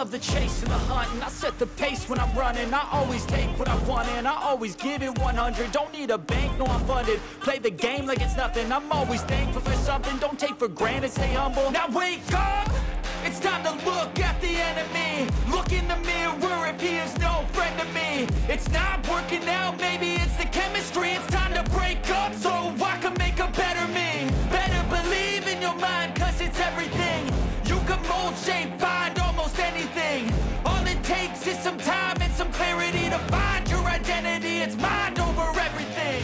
love the chase and the hunt, and I set the pace when I'm running. I always take what I want and I always give it 100. Don't need a bank, no I'm funded. Play the game like it's nothing. I'm always thankful for something. Don't take for granted, stay humble. Now wake up! It's time to look at the enemy. Look in the mirror if he is no friend to me. It's not working out, maybe it's the chemistry. It's time to break up so I can make a better me. Better believe in your mind, cause it's everything. You can mold, shape, find almost anything. All it takes is some time and some clarity to find your identity. It's mind over everything.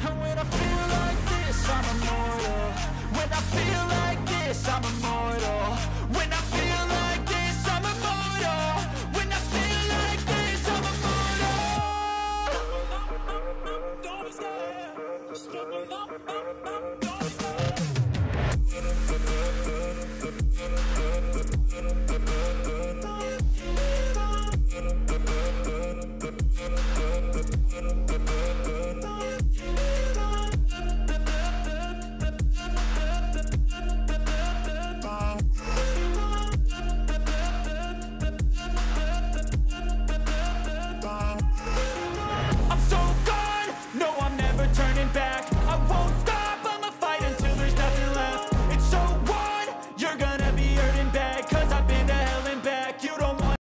And when I feel like this, I'm immortal. When I feel like this, I'm immortal.